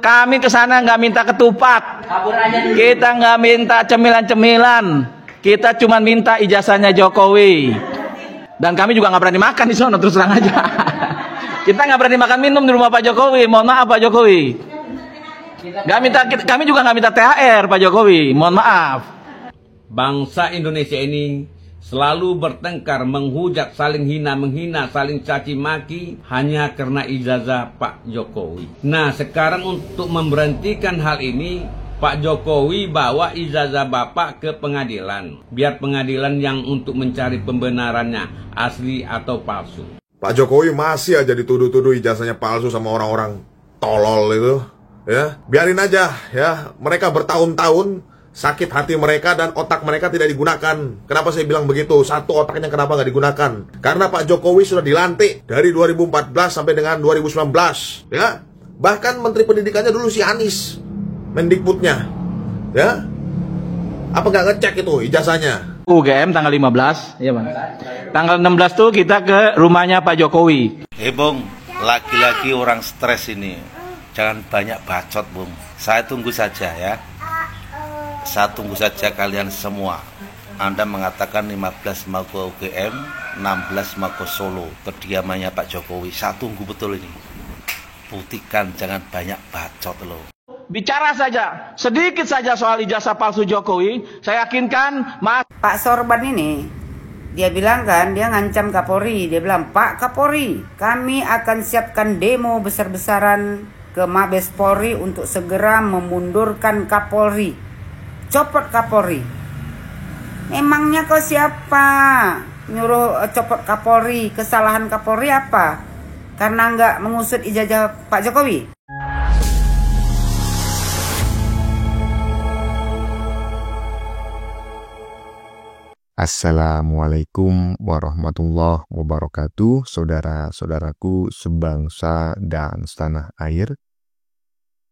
Kami ke sana nggak minta ketupat, kita nggak minta cemilan-cemilan, kita cuma minta ijazahnya Jokowi. Dan kami juga nggak berani makan di sana, terus terang aja. Kita nggak berani makan minum di rumah Pak Jokowi. Mohon maaf Pak Jokowi. Kami juga nggak minta THR Pak Jokowi. Mohon maaf. Bangsa Indonesia ini selalu bertengkar, menghujat, saling hina, menghina, saling caci maki hanya karena ijazah Pak Jokowi. Nah, sekarang untuk memberhentikan hal ini, Pak Jokowi bawa ijazah Bapak ke pengadilan. Biar pengadilan yang untuk mencari pembenarannya, asli atau palsu. Pak Jokowi masih aja dituduh-tuduh ijazahnya palsu sama orang-orang tolol itu. Ya, biarin aja ya. Mereka bertahun-tahun sakit hati mereka dan otak mereka tidak digunakan. Kenapa saya bilang begitu? Satu, otaknya kenapa nggak digunakan? Karena Pak Jokowi sudah dilantik dari 2014 sampai dengan 2019. Ya, bahkan Menteri Pendidikannya dulu si Anies, Mendikbudnya. Ya, apa nggak ngecek itu ijazahnya? UGM tanggal 15, ya Bang. Tanggal 16 tuh kita ke rumahnya Pak Jokowi. Bung, laki-laki orang stres ini, jangan banyak bacot, Bung. Saya tunggu saja ya. Saya tunggu saja kalian semua. Anda mengatakan 15 mau ke UGM, 16 mau ke Solo, kediamannya Pak Jokowi. Saya tunggu betul ini. Buktikan, jangan banyak bacot loh. Bicara saja, sedikit saja soal ijazah palsu Jokowi. Saya yakinkan Pak Sorban ini, dia bilang kan, dia ngancam Kapolri. Dia bilang, Pak Kapolri, kami akan siapkan demo besar-besaran ke Mabes Polri untuk segera memundurkan Kapolri. Copot Kapolri. Memangnya kau siapa nyuruh copot Kapolri? Kesalahan Kapolri apa? Karena nggak mengusut ijazah Pak Jokowi? Assalamualaikum warahmatullahi wabarakatuh, saudara-saudaraku sebangsa dan setanah air.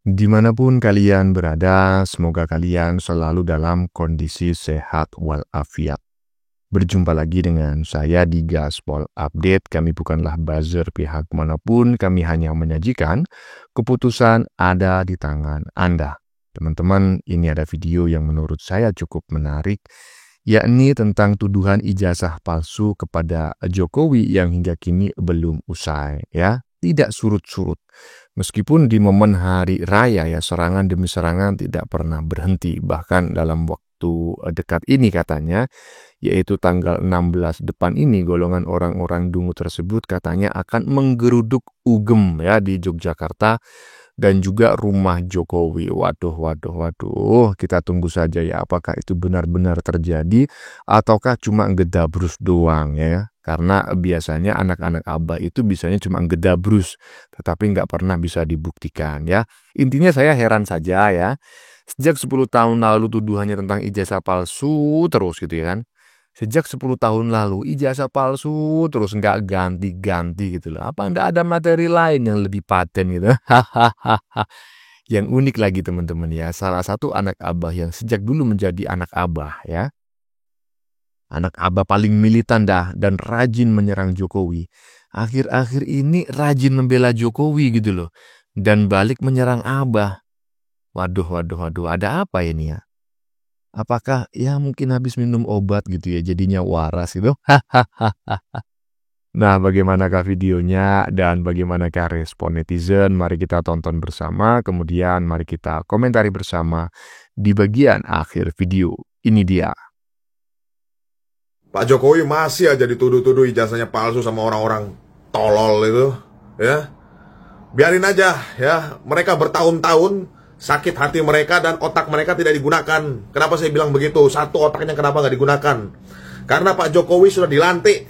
Dimanapun kalian berada, semoga kalian selalu dalam kondisi sehat walafiat. Berjumpa lagi dengan saya di Gaspol Update. Kami bukanlah buzzer pihak manapun, kami hanya menyajikan keputusan ada di tangan Anda. Teman-teman, ini ada video yang menurut saya cukup menarik, yakni tentang tuduhan ijazah palsu kepada Jokowi yang hingga kini belum usai, ya. Tidak surut-surut. Meskipun di momen hari raya ya, serangan demi serangan tidak pernah berhenti. Bahkan dalam waktu dekat ini katanya, yaitu tanggal 16 depan ini, golongan orang-orang dungu tersebut katanya akan menggeruduk UGM ya di Yogyakarta dan juga rumah Jokowi. Waduh. Kita tunggu saja ya, apakah itu benar-benar terjadi ataukah cuma gedabrus doang ya. Karena biasanya anak-anak abah itu bisanya cuma gedabrus, tetapi nggak pernah bisa dibuktikan ya. Intinya saya heran saja ya. Sejak 10 tahun lalu tuduhannya tentang ijazah palsu terus gitu ya kan. Sejak 10 tahun lalu ijazah palsu terus nggak ganti-ganti gitu loh. Apa nggak ada materi lain yang lebih paten gitu? Yang unik lagi teman-teman ya, salah satu anak abah yang sejak dulu menjadi anak abah ya. Anak abah paling militan dan rajin menyerang Jokowi. Akhir-akhir ini rajin membela Jokowi gitu loh. Dan balik menyerang abah. Waduh, ada apa ini ya? Apakah ya mungkin habis minum obat gitu ya, jadinya waras gitu? Nah, bagaimanakah videonya dan bagaimanakah respon netizen? Mari kita tonton bersama, kemudian mari kita komentari bersama di bagian akhir video. Ini dia. Pak Jokowi masih aja dituduh-tuduh ijazahnya palsu sama orang-orang tolol itu. Ya, biarin aja ya. Mereka bertahun-tahun sakit hati mereka dan otak mereka tidak digunakan. Kenapa saya bilang begitu? Satu, otaknya kenapa nggak digunakan? Karena Pak Jokowi sudah dilantik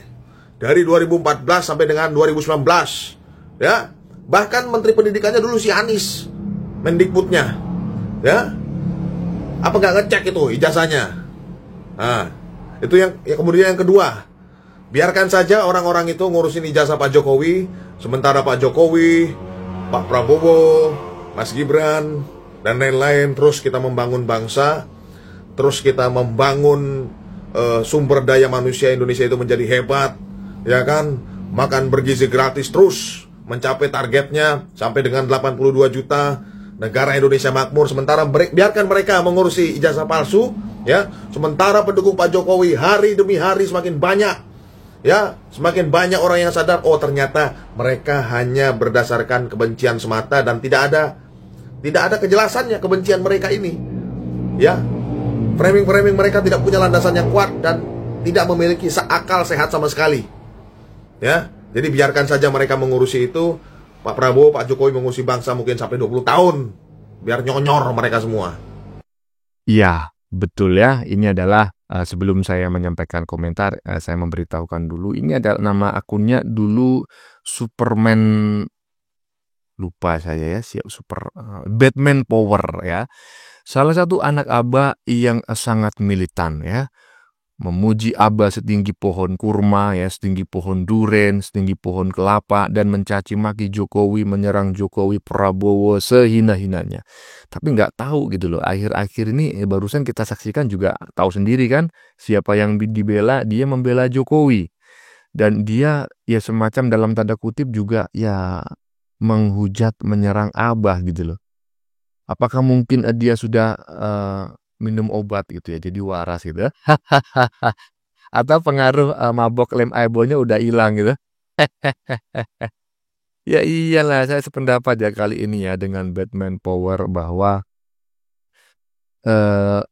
dari 2014 sampai dengan 2019. Ya, bahkan Menteri Pendidikannya dulu si Anies, Mendikbudnya. Ya, apa nggak ngecek itu ijazahnya? Nah, itu yang kemudian yang kedua. Biarkan saja orang-orang itu ngurusin ijazah Pak Jokowi, sementara Pak Jokowi, Pak Prabowo, Mas Gibran, dan lain-lain terus kita membangun bangsa, terus kita membangun sumber daya manusia Indonesia itu menjadi hebat, ya kan? Makan bergizi gratis terus mencapai targetnya sampai dengan 82 juta. negara Indonesia makmur, sementara biarkan mereka mengurusi ijazah palsu, ya. Sementara pendukung Pak Jokowi hari demi hari semakin banyak, ya, semakin banyak orang yang sadar, oh ternyata mereka hanya berdasarkan kebencian semata dan tidak ada kejelasannya kebencian mereka ini, ya. Framing mereka tidak punya landasan yang kuat dan tidak memiliki akal sehat sama sekali, ya. Jadi biarkan saja mereka mengurusi itu. Pak Prabowo, Pak Jokowi mengurusi bangsa mungkin sampai 20 tahun. Biar nyonyor mereka semua. Iya, betul ya. Ini adalah sebelum saya menyampaikan komentar, saya memberitahukan dulu. Ini adalah nama akunnya dulu Superman, lupa saya ya, Batman Power ya. Salah satu anak Aba yang sangat militan ya. Memuji Aba setinggi pohon kurma ya, setinggi pohon duren, setinggi pohon kelapa, dan mencaci maki Jokowi, menyerang Jokowi Prabowo sehina-hinanya. Tapi nggak tahu gitu loh, akhir-akhir ini barusan kita saksikan juga tahu sendiri kan, siapa yang dibela, dia membela Jokowi. Dan dia ya semacam dalam tanda kutip juga ya menghujat, menyerang Abah gitu loh. Apakah mungkin dia sudah minum obat gitu ya, jadi waras gitu ya. Atau pengaruh mabok lem aibonya udah hilang gitu. Ya iyalah, saya sependapat ya kali ini ya dengan Batman Power bahwa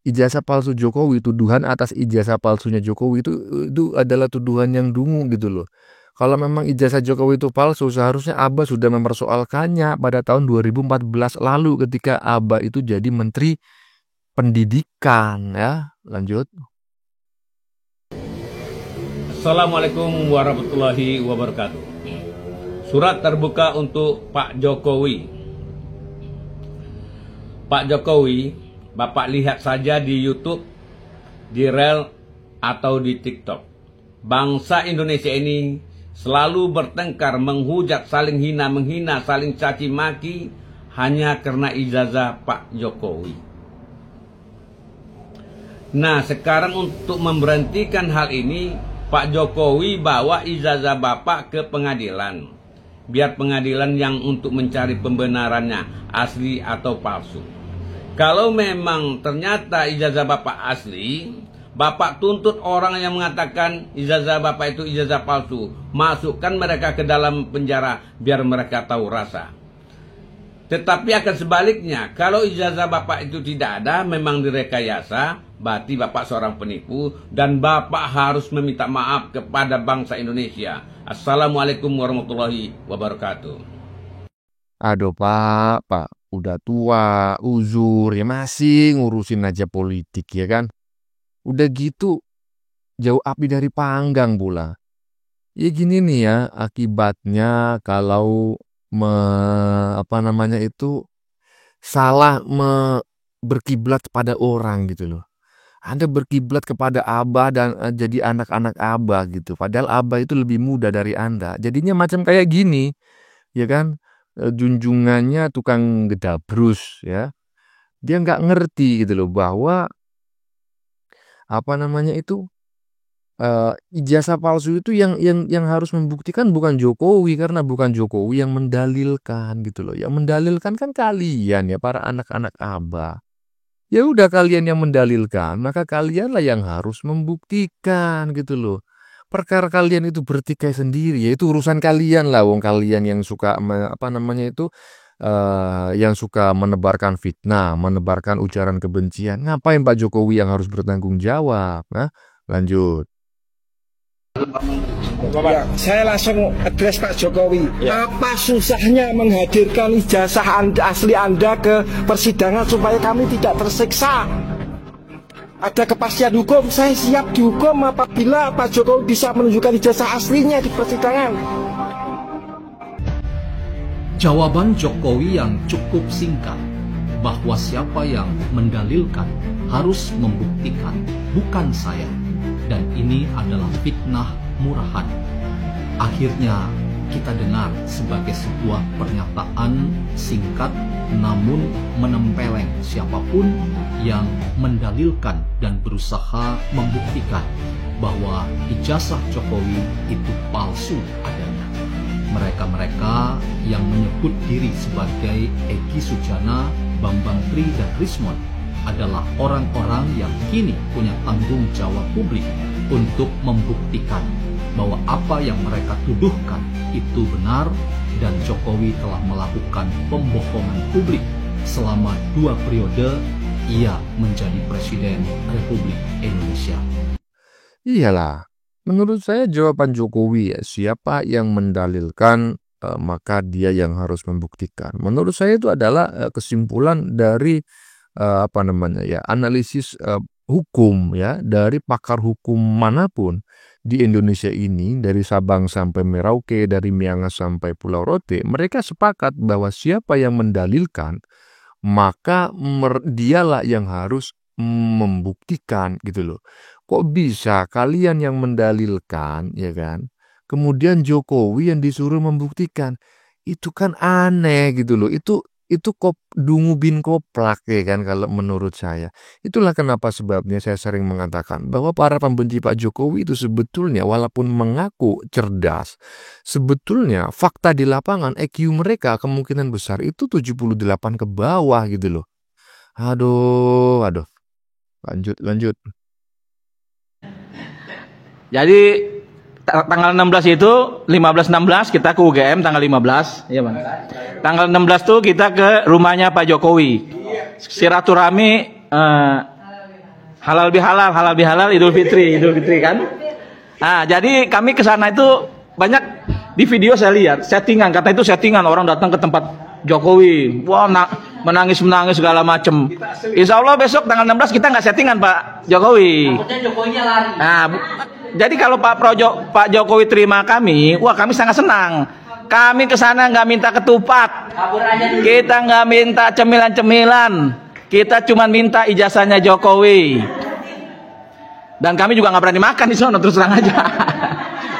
ijazah palsu Jokowi, tuduhan atas ijazah palsunya Jokowi itu adalah tuduhan yang dungu gitu loh. Kalau memang ijazah Jokowi itu palsu, seharusnya Aba sudah mempersoalkannya pada tahun 2014 lalu ketika Aba itu jadi Menteri Pendidikan ya. Lanjut. Assalamualaikum warahmatullahi wabarakatuh. Surat terbuka untuk Pak Jokowi. Pak Jokowi, Bapak lihat saja di YouTube, di Reel atau di TikTok. Bangsa Indonesia ini selalu bertengkar, menghujat, saling menghina, saling caci maki hanya karena ijazah Pak Jokowi. Nah, sekarang untuk memberhentikan hal ini, Pak Jokowi bawa ijazah Bapak ke pengadilan. Biar pengadilan yang untuk mencari pembenarannya, asli atau palsu. Kalau memang ternyata ijazah Bapak asli, Bapak tuntut orang yang mengatakan ijazah Bapak itu ijazah palsu. Masukkan mereka ke dalam penjara biar mereka tahu rasa. Tetapi akan sebaliknya, kalau ijazah Bapak itu tidak ada, memang direkayasa, berarti Bapak seorang penipu, dan Bapak harus meminta maaf kepada bangsa Indonesia. Assalamualaikum warahmatullahi wabarakatuh. Aduh Pak, udah tua, uzur, ya masih ngurusin aja politik ya kan. Udah gitu, jauh api dari panggang pula. Ya gini nih ya, akibatnya kalau salah berkiblat pada orang gitu loh. Anda berkiblat kepada Abah dan jadi anak-anak Abah gitu. Padahal Abah itu lebih muda dari Anda. Jadinya macam kayak gini, ya kan? Junjungannya tukang gedabrus ya. Dia nggak ngerti gitu loh bahwa ijazah palsu itu yang harus membuktikan bukan Jokowi, karena bukan Jokowi yang mendalilkan gitu loh. Yang mendalilkan kan kalian ya, para anak-anak Abah. Ya udah, kalian yang mendalilkan, maka kalianlah yang harus membuktikan gitu loh. Perkara kalian itu bertikai sendiri, ya itu urusan kalian lah. Wong kalian yang suka yang suka menebarkan fitnah, menebarkan ujaran kebencian. Ngapain Pak Jokowi yang harus bertanggung jawab? Nah, lanjut. Ya, saya langsung address Pak Jokowi. Ya. Apa susahnya menghadirkan ijazah asli Anda ke persidangan supaya kami tidak tersiksa? Ada kepastian hukum, saya siap dihukum apabila Pak Jokowi bisa menunjukkan ijazah aslinya di persidangan. Jawaban Jokowi yang cukup singkat, bahwa siapa yang mendalilkan harus membuktikan, bukan saya. Dan ini adalah fitnah murahan. Akhirnya kita dengar sebagai sebuah pernyataan singkat namun menempeleng siapapun yang mendalilkan dan berusaha membuktikan bahwa ijazah Jokowi itu palsu adanya. mereka-mereka yang menyebut diri sebagai Egy Sujana, Bambang Tri, dan Rismon adalah orang-orang yang kini punya tanggung jawab publik untuk membuktikan bahwa apa yang mereka tuduhkan itu benar dan Jokowi telah melakukan pembohongan publik selama 2 periode ia menjadi Presiden Republik Indonesia. Iyalah, menurut saya jawaban Jokowi ya, siapa yang mendalilkan maka dia yang harus membuktikan. Menurut saya itu adalah kesimpulan dari analisis hukum ya, dari pakar hukum manapun di Indonesia ini, dari Sabang sampai Merauke, dari Miangas sampai Pulau Rote. Mereka sepakat bahwa siapa yang mendalilkan maka dialah yang harus membuktikan gitu loh. Kok bisa kalian yang mendalilkan, ya kan? Kemudian Jokowi yang disuruh membuktikan. Itu kan aneh gitu loh. Itu dungu bin koplak ya kan kalau menurut saya. Itulah kenapa sebabnya saya sering mengatakan bahwa para pembenci Pak Jokowi itu sebetulnya walaupun mengaku cerdas, sebetulnya fakta di lapangan EQ mereka kemungkinan besar itu 78 ke bawah gitu loh. Aduh. Lanjut. Jadi tanggal 16 itu 15-16 kita ke UGM tanggal 15, iya Bang. Tanggal 16 tuh kita ke rumahnya Pak Jokowi. Silaturahmi halal bihalal Idul Fitri kan. Nah, jadi kami ke sana itu banyak di video saya lihat settingan, kata itu settingan orang datang ke tempat Jokowi. Wah, menangis segala macem. Insya Allah besok tanggal 16 kita nggak settingan Pak Jokowi. Takutnya Jokowinya lari. Nah, jadi kalau Pak Jokowi terima kami, wah kami sangat senang. Kami ke sana nggak minta ketupat, kita nggak minta cemilan-cemilan, kita cuma minta ijazahnya Jokowi. Dan kami juga nggak berani makan di sana, terus terang aja.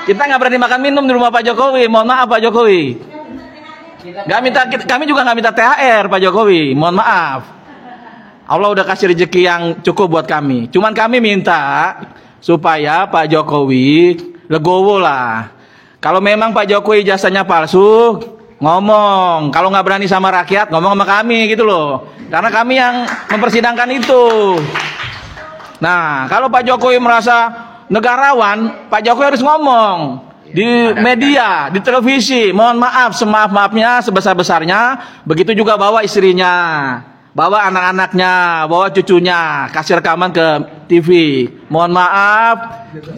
Kita nggak berani makan minum di rumah Pak Jokowi. Mohon maaf Pak Jokowi. Kami juga nggak minta THR Pak Jokowi. Mohon maaf. Allah udah kasih rezeki yang cukup buat kami. Cuman kami minta supaya Pak Jokowi legowo lah. Kalau memang Pak Jokowi jasanya palsu, ngomong. Kalau nggak berani sama rakyat, ngomong sama kami gitu loh. Karena kami yang mempersidangkan itu. Nah, kalau Pak Jokowi merasa negarawan, Pak Jokowi harus ngomong di media, di televisi. Mohon maaf, semaaf-maafnya, sebesar-besarnya. Begitu juga bawa istrinya, bawa anak-anaknya, bawa cucunya, kasih rekaman ke TV. Mohon maaf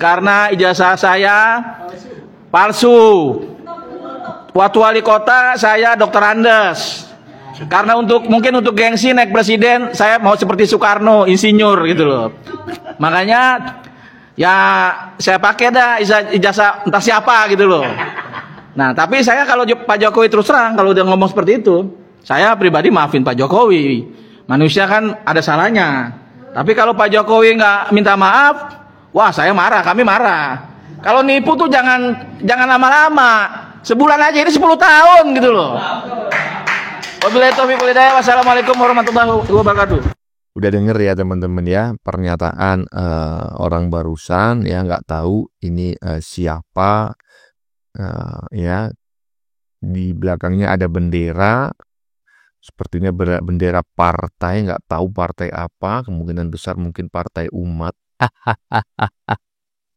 karena ijazah saya palsu. Waktu wali kota saya Dr. Andes. Karena mungkin untuk gengsi naik presiden saya mau seperti Soekarno, insinyur gitu loh. Makanya ya saya pakai dah ijazah entah siapa gitu loh. Nah, tapi saya kalau Pak Jokowi terus terang kalau udah ngomong seperti itu, saya pribadi maafin Pak Jokowi. Manusia kan ada salahnya. Tapi kalau Pak Jokowi nggak minta maaf, wah saya marah, kami marah. Kalau nipu tuh jangan lama-lama. Sebulan aja, ini 10 tahun gitu loh. Wabillahi taufiq wal hidayah. Wassalamualaikum warahmatullahi wabarakatuh. Udah denger ya teman-teman ya pernyataan orang barusan ya, nggak tahu ini siapa ya, di belakangnya ada bendera, sepertinya bendera partai, nggak tahu partai apa, kemungkinan besar mungkin partai umat.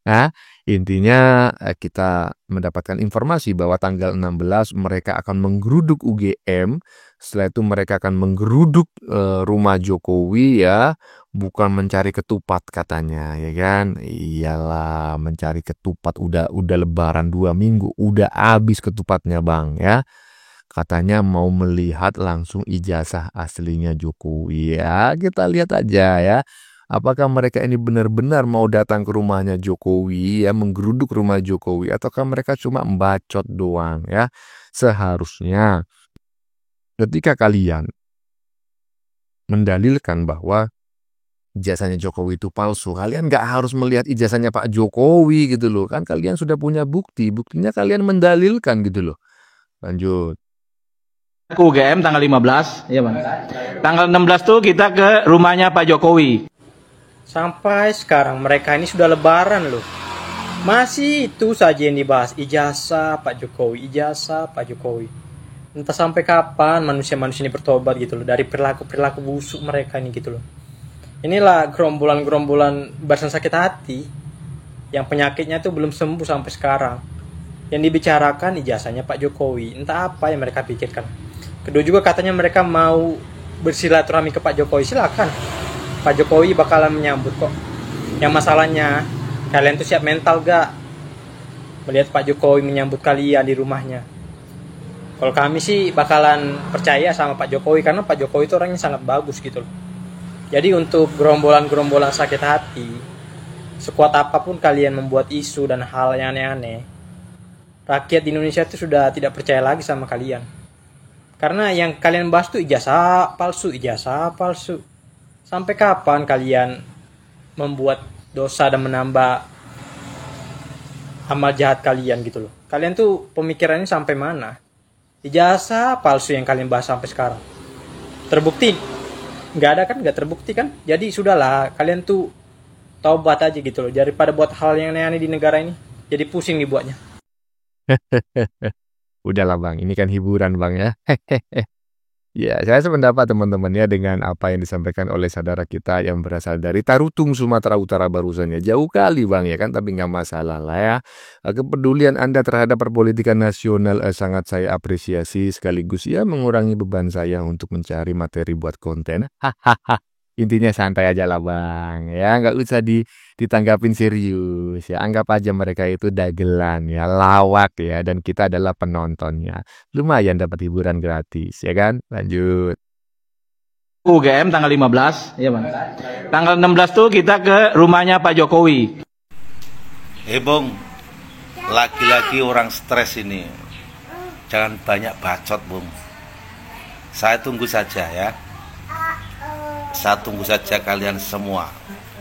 Nah, intinya kita mendapatkan informasi bahwa tanggal 16 mereka akan menggeruduk UGM. Setelah itu mereka akan menggeruduk rumah Jokowi ya, bukan mencari ketupat katanya ya kan. Iyalah, mencari ketupat udah lebaran 2 minggu, udah habis ketupatnya Bang ya. Katanya mau melihat langsung ijazah aslinya Jokowi ya. Kita lihat aja ya. Apakah mereka ini benar-benar mau datang ke rumahnya Jokowi ya, menggeruduk rumah Jokowi, ataukah mereka cuma membacot doang ya. Seharusnya ketika kalian mendalilkan bahwa ijazahnya Jokowi itu palsu, kalian nggak harus melihat ijazahnya Pak Jokowi gitu loh. Kan kalian sudah punya buktinya kalian mendalilkan gitu loh. Lanjut. Ke UGM tanggal 15, ya Bang. Tanggal 16 tuh kita ke rumahnya Pak Jokowi. Sampai sekarang mereka ini sudah lebaran loh. Masih itu saja yang dibahas, ijazah Pak Jokowi, ijazah Pak Jokowi. Entah sampai kapan manusia-manusia ini bertobat gitu loh dari perilaku-perilaku busuk mereka ini gitu loh. Inilah gerombolan-gerombolan barisan sakit hati yang penyakitnya itu belum sembuh sampai sekarang. Yang dibicarakan ijazahnya Pak Jokowi, entah apa yang mereka pikirkan. Kedua juga katanya mereka mau bersilaturahmi ke Pak Jokowi, silakan. Pak Jokowi bakalan menyambut kok. Yang masalahnya, kalian tuh siap mental gak melihat Pak Jokowi menyambut kalian di rumahnya? Kalau kami sih bakalan percaya sama Pak Jokowi karena Pak Jokowi itu orangnya sangat bagus gitu loh. Jadi untuk gerombolan-gerombolan sakit hati, sekuat apapun kalian membuat isu dan hal yang aneh-aneh, rakyat di Indonesia itu sudah tidak percaya lagi sama kalian. Karena yang kalian bahas tuh ijazah palsu. Sampai kapan kalian membuat dosa dan menambah amal jahat kalian gitu loh? Kalian tuh pemikirannya sampai mana? Ijazah palsu yang kalian bahas sampai sekarang. Terbukti? Nggak terbukti kan? Jadi sudahlah, kalian tuh taubat aja gitu loh. Daripada buat hal yang aneh-aneh di negara ini. Jadi pusing dibuatnya. Udahlah Bang, ini kan hiburan Bang ya. Ya, saya sependapat teman-teman ya dengan apa yang disampaikan oleh saudara kita yang berasal dari Tarutung, Sumatera Utara barusan ya. Jauh kali Bang ya kan, tapi nggak masalah lah ya. Kepedulian Anda terhadap perpolitikan nasional sangat saya apresiasi, sekaligus ya mengurangi beban saya untuk mencari materi buat konten. Hahaha. Intinya santai aja lah Bang ya, nggak usah ditanggapin serius ya, anggap aja mereka itu dagelan ya, lawak ya, dan kita adalah penontonnya. Lumayan dapat hiburan gratis ya kan. Lanjut. UGM tanggal 15, ya Bang. Tanggal 16 tuh kita ke rumahnya Pak Jokowi. Bung, lagi-lagi orang stres ini, jangan banyak bacot Bung. Saya tunggu saja ya. Saya tunggu saja kalian semua.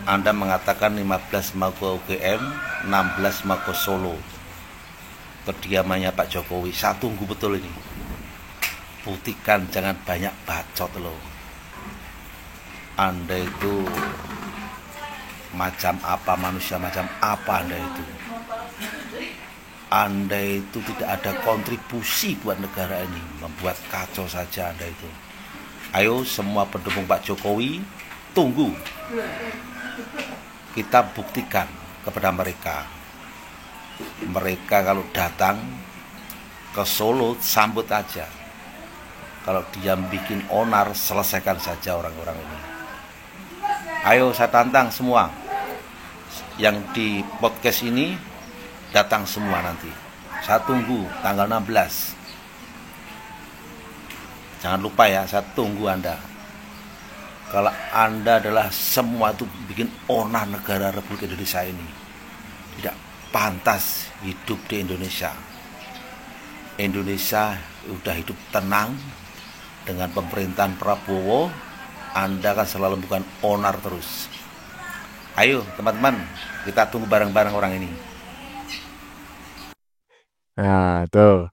Anda mengatakan 15 mau ke UGM, 16 mau ke Solo, kediamannya Pak Jokowi. Saya tunggu betul ini. Buktikan, jangan banyak bacot loh. Anda itu macam apa, manusia macam apa Anda itu? Anda itu tidak ada kontribusi buat negara ini, membuat kacau saja Anda itu. Ayo semua pendukung Pak Jokowi, tunggu. Kita buktikan kepada mereka. Mereka kalau datang ke Solo, sambut aja. Kalau dia bikin onar, selesaikan saja orang-orang ini. Ayo saya tantang semua. Yang di podcast ini, datang semua nanti. Saya tunggu tanggal 16. Jangan lupa ya, saya tunggu Anda. Kalau Anda adalah semua itu bikin onar negara Republik Indonesia ini, tidak pantas hidup di Indonesia. Indonesia udah hidup tenang dengan pemerintahan Prabowo. Anda kan selalu bukan onar terus. Ayo teman-teman, kita tunggu bareng-bareng orang ini. Nah tuh,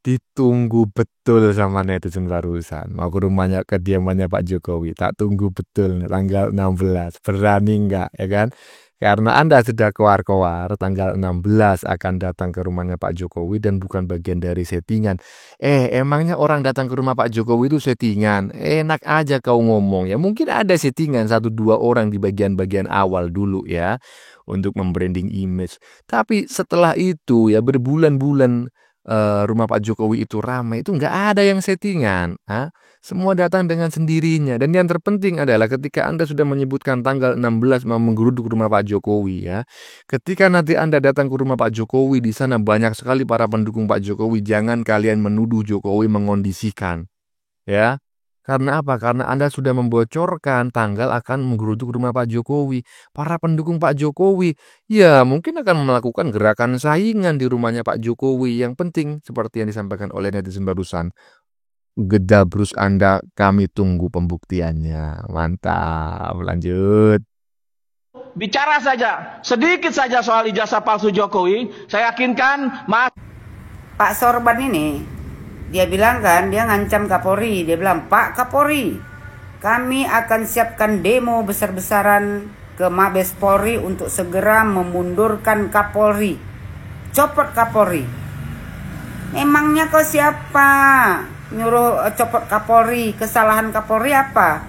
ditunggu betul sama netizen barusan. Mau ke rumahnya, kediamannya Pak Jokowi. Tak tunggu betul tanggal 16. Berani nggak ya kan? Karena Anda sudah keluar-keluar, tanggal 16 akan datang ke rumahnya Pak Jokowi dan bukan bagian dari settingan. Emangnya orang datang ke rumah Pak Jokowi itu settingan? Enak aja kau ngomong ya. Mungkin ada settingan 1-2 orang di bagian-bagian awal dulu ya, untuk membranding image. Tapi setelah itu ya berbulan-bulan rumah Pak Jokowi itu ramai, itu nggak ada yang settingan. Semua datang dengan sendirinya. Dan yang terpenting adalah ketika Anda sudah menyebutkan tanggal 16 mau menggeruduk rumah Pak Jokowi ya, ketika nanti Anda datang ke rumah Pak Jokowi, di sana banyak sekali para pendukung Pak Jokowi. Jangan kalian menuduh Jokowi mengondisikan ya. Karena apa? Karena Anda sudah membocorkan tanggal akan menggeruduk rumah Pak Jokowi. Para pendukung Pak Jokowi ya mungkin akan melakukan gerakan saingan di rumahnya Pak Jokowi. Yang penting seperti yang disampaikan oleh netizen barusan, gedabrus Anda, kami tunggu pembuktiannya. Mantap, lanjut. Bicara saja, sedikit saja soal ijazah palsu Jokowi, saya yakinkan Pak Sorban ini, dia bilang kan, dia ngancam Kapolri. Dia bilang, Pak Kapolri, kami akan siapkan demo besar-besaran ke ke Mabes Polri untuk segera memundurkan Kapolri. Copot Kapolri. Memangnya kau siapa nyuruh copot Kapolri? Kesalahan Kapolri apa?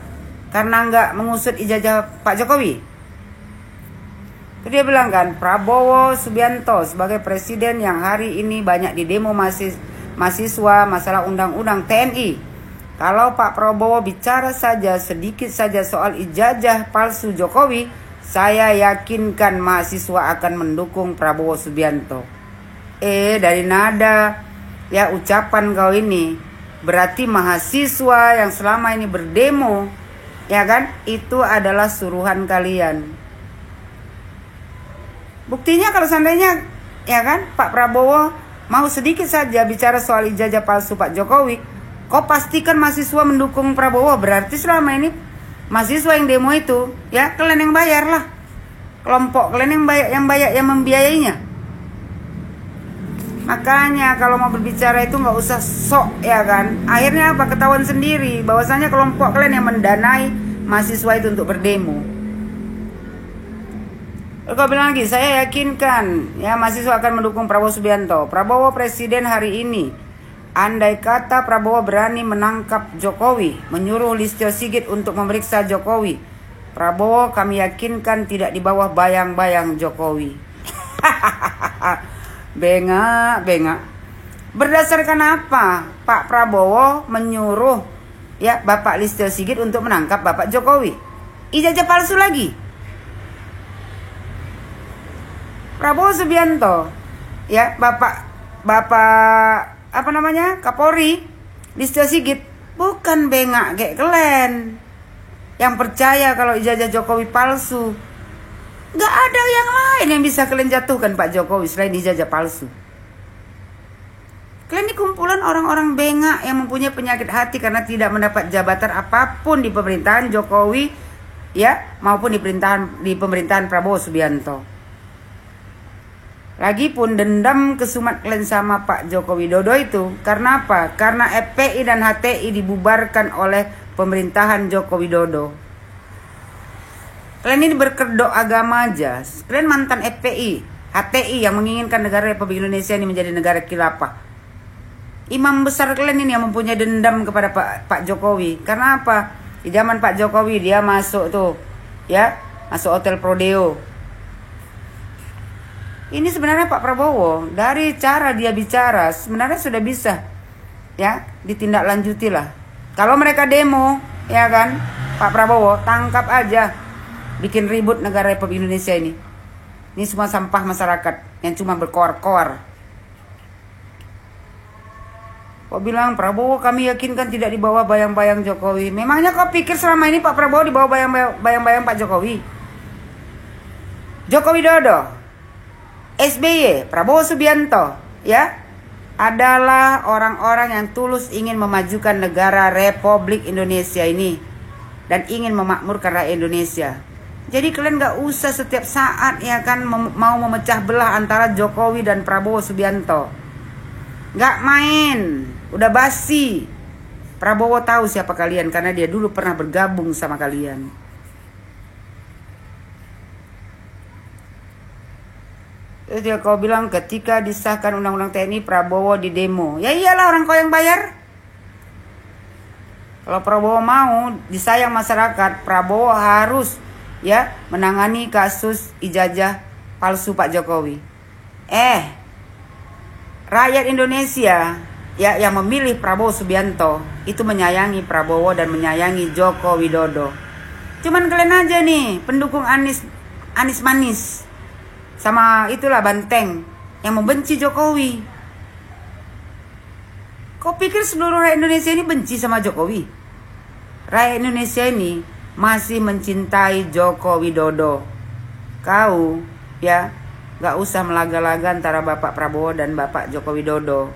Karena nggak mengusut ijazah Pak Jokowi. Itu dia bilang kan, Prabowo Subianto sebagai presiden yang hari ini banyak di demo mahasiswa masalah undang-undang TNI. Kalau Pak Prabowo bicara saja sedikit saja soal ijazah palsu Jokowi, saya yakinkan mahasiswa akan mendukung Prabowo Subianto. Dari nada ya ucapan kau ini, berarti mahasiswa yang selama ini berdemo, ya kan, itu adalah suruhan kalian. Buktinya kalau seandainya, ya kan, Pak Prabowo mau sedikit saja bicara soal ijazah palsu Pak Jokowi, kau pastikan mahasiswa mendukung Prabowo. Berarti selama ini mahasiswa yang demo itu, ya kalian yang bayar lah. Kelompok kalian yang membiayainya. Makanya kalau mau berbicara itu nggak usah sok, ya kan. Akhirnya apa? Ketahuan sendiri bahwasanya kelompok kalian yang mendanai mahasiswa itu untuk berdemo. Kau bilang lagi, saya yakinkan ya mahasiswa akan mendukung Prabowo Subianto. Prabowo presiden hari ini. Andai kata Prabowo berani menangkap Jokowi, menyuruh Listio Sigit untuk memeriksa Jokowi, Prabowo kami yakinkan tidak di bawah bayang-bayang Jokowi. Bengak. Berdasarkan apa Pak Prabowo menyuruh ya Bapak Listio Sigit untuk menangkap Bapak Jokowi? Ijazah palsu lagi. Prabowo Subianto ya Bapak apa namanya, Kapolri Listio Sigit bukan bengak kayak kalian yang percaya kalau ijazah Jokowi palsu. Gak ada yang lain yang bisa kalian jatuhkan Pak Jokowi selain ijazah palsu. Kalian ini kumpulan orang-orang bengak yang mempunyai penyakit hati karena tidak mendapat jabatan apapun di pemerintahan Jokowi ya maupun di pemerintahan Prabowo Subianto. Lagipun dendam kesumat kalian sama Pak Joko Widodo itu karena apa? Karena FPI dan HTI dibubarkan oleh pemerintahan Joko Widodo. Kalian ini berkedok agama aja. Kalian mantan FPI, HTI yang menginginkan negara Republik Indonesia ini menjadi negara khilafah. Imam besar kalian ini yang mempunyai dendam kepada Pak Jokowi. Karena apa? Di zaman Pak Jokowi dia masuk tuh, ya, masuk Hotel Prodeo. Ini sebenarnya Pak Prabowo dari cara dia bicara sebenarnya sudah bisa ya ditindaklanjuti lah. Kalau mereka demo ya kan Pak Prabowo tangkap aja, bikin ribut negara Republik Indonesia ini. Ini semua sampah masyarakat yang cuma berkoar-koar. Kau bilang Prabowo kami yakinkan tidak di bawah bayang-bayang Jokowi. Memangnya kau pikir selama ini Pak Prabowo di bawah bayang-bayang Pak Jokowi? Joko Widodo, SBY, Prabowo Subianto, ya, adalah orang-orang yang tulus ingin memajukan negara Republik Indonesia ini dan ingin memakmurkan rakyat Indonesia. Jadi kalian gak usah setiap saat ya kan mau memecah belah antara Jokowi dan Prabowo Subianto. Gak main, udah basi. Prabowo tahu siapa kalian karena dia dulu pernah bergabung sama kalian. Dia kau bilang ketika disahkan undang-undang TNI Prabowo di demo. Ya iyalah orang kau yang bayar. Kalau Prabowo mau disayang masyarakat, Prabowo harus ya menangani kasus ijazah palsu Pak Jokowi. Rakyat Indonesia ya yang memilih Prabowo Subianto itu menyayangi Prabowo dan menyayangi Joko Widodo. Cuman kalian aja nih pendukung Anies manis. Sama itulah Banteng yang membenci Jokowi. Kau pikir seluruh rakyat Indonesia ini benci sama Jokowi? Rakyat Indonesia ini masih mencintai Joko Widodo. Kau ya gak usah melaga-laga antara Bapak Prabowo dan Bapak Joko Widodo.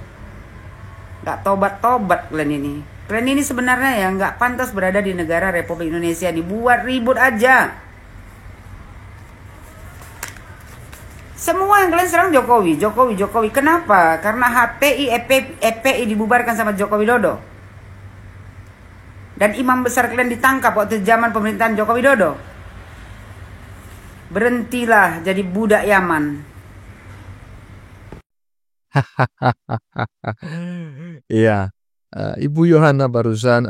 Gak tobat-tobat kalian ini. Kalian ini sebenarnya ya gak pantas berada di negara Republik Indonesia. Dibuat ribut aja. Semua yang kalian serang Jokowi. Kenapa? Karena HTI, FPI dibubarkan sama Joko Widodo. Dan imam besar kalian ditangkap waktu zaman pemerintahan Joko Widodo. Berhentilah jadi budak Yaman. Iya, Ibu Yohana barusan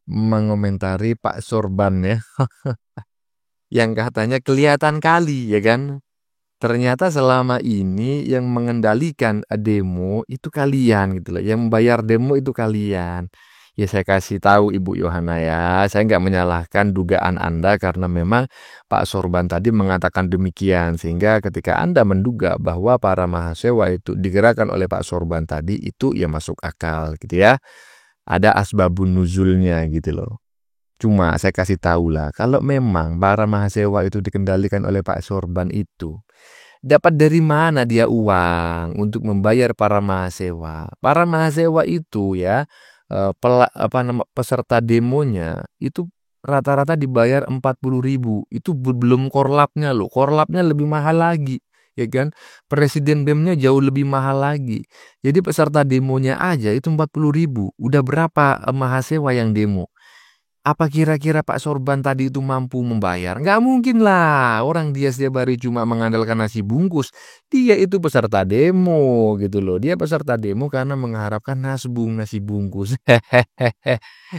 mengomentari Pak Sorban ya, yang katanya kelihatan kali ya kan. Ternyata selama ini yang mengendalikan demo itu kalian gitu loh, yang membayar demo itu kalian. Ya saya kasih tahu Ibu Yohana ya, saya nggak menyalahkan dugaan Anda karena memang Pak Sorban tadi mengatakan demikian. Sehingga ketika Anda menduga bahwa para mahasiswa itu digerakkan oleh Pak Sorban tadi, itu ya masuk akal gitu ya. Ada asbabun nuzulnya gitu loh. Cuma saya kasih tahu lah, kalau memang para mahasiswa itu dikendalikan oleh Pak Sorban itu, dapat dari mana dia uang untuk membayar para mahasiswa? Para mahasiswa itu ya, peserta demonya itu rata-rata dibayar 40.000. Itu belum korlapnya loh. Korlapnya lebih mahal lagi, ya kan? Presiden BEM-nya jauh lebih mahal lagi. Jadi peserta demonya aja itu 40.000. Udah berapa mahasiswa yang demo? Apa kira-kira Pak Sorban tadi itu mampu membayar? Nggak mungkin lah. Orang dia setiap hari cuma mengandalkan nasi bungkus. Dia itu peserta demo gitu loh. Dia peserta demo karena mengharapkan nasi bungkus.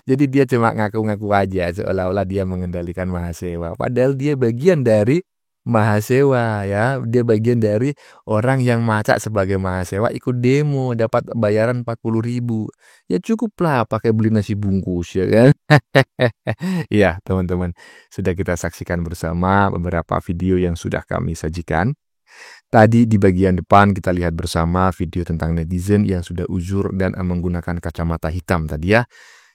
Jadi dia cuma ngaku-ngaku aja seolah-olah dia mengendalikan mahasiswa. Padahal dia bagian dari mahasiswa ya. Dia bagian dari orang yang macak sebagai mahasiswa ikut demo dapat bayaran 40.000. Ya cukuplah pakai beli nasi bungkus ya kan. Iya teman-teman, sudah kita saksikan bersama beberapa video yang sudah kami sajikan. Tadi di bagian depan kita lihat bersama video tentang netizen yang sudah uzur dan menggunakan kacamata hitam tadi ya,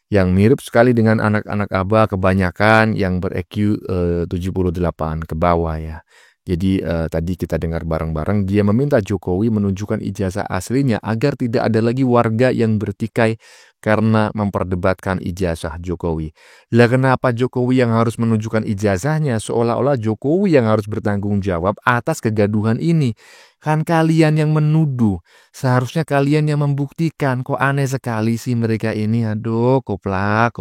yang mirip sekali dengan anak-anak Abah, kebanyakan yang ber-EQ 78 ke bawah ya. Jadi tadi kita dengar bareng-bareng, dia meminta Jokowi menunjukkan ijazah aslinya agar tidak ada lagi warga yang bertikai karena memperdebatkan ijazah Jokowi. Lah kenapa Jokowi yang harus menunjukkan ijazahnya? Seolah-olah Jokowi yang harus bertanggung jawab atas kegaduhan ini. Kan kalian yang menuduh, seharusnya kalian yang membuktikan. Kok aneh sekali sih mereka ini, aduh koplak.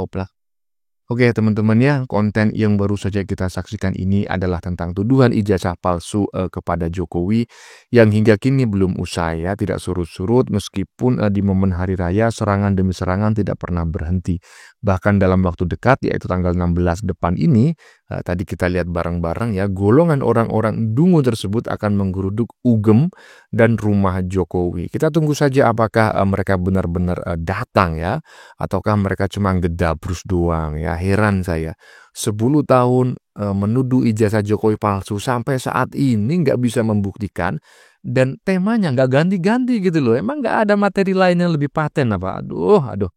Oke teman-teman ya, konten yang baru saja kita saksikan ini adalah tentang tuduhan ijazah palsu kepada Jokowi yang hingga kini belum usai ya, tidak surut-surut meskipun di momen hari raya serangan demi serangan tidak pernah berhenti. Bahkan dalam waktu dekat yaitu tanggal 16 depan ini, tadi kita lihat bareng-bareng ya, golongan orang-orang dungu tersebut akan menggeruduk UGM dan rumah Jokowi. Kita tunggu saja apakah mereka benar-benar datang ya, ataukah mereka cuma gedabrus doang ya. Heran saya, 10 tahun menuduh ijazah Jokowi palsu sampai saat ini nggak bisa membuktikan dan temanya nggak ganti-ganti gitu loh. Emang nggak ada materi lain yang lebih paten apa? Aduh.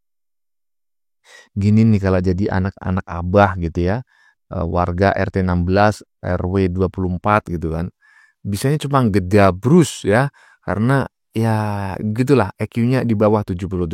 Gini nih kalau jadi anak-anak Abah gitu ya, warga RT 16 RW 24 gitu kan, bisanya cuma gedabrus ya, karena ya gitulah EQ-nya di bawah 78.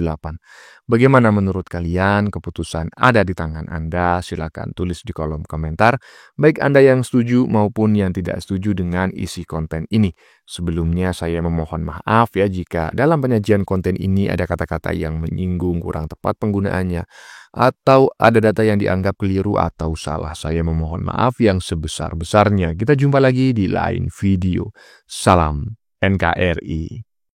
Bagaimana menurut kalian? Keputusan ada di tangan Anda. Silakan tulis di kolom komentar, baik Anda yang setuju maupun yang tidak setuju dengan isi konten ini. Sebelumnya saya memohon maaf ya jika dalam penyajian konten ini ada kata-kata yang menyinggung, kurang tepat penggunaannya, atau ada data yang dianggap keliru atau salah. Saya memohon maaf yang sebesar-besarnya. Kita jumpa lagi di lain video. Salam NKRI.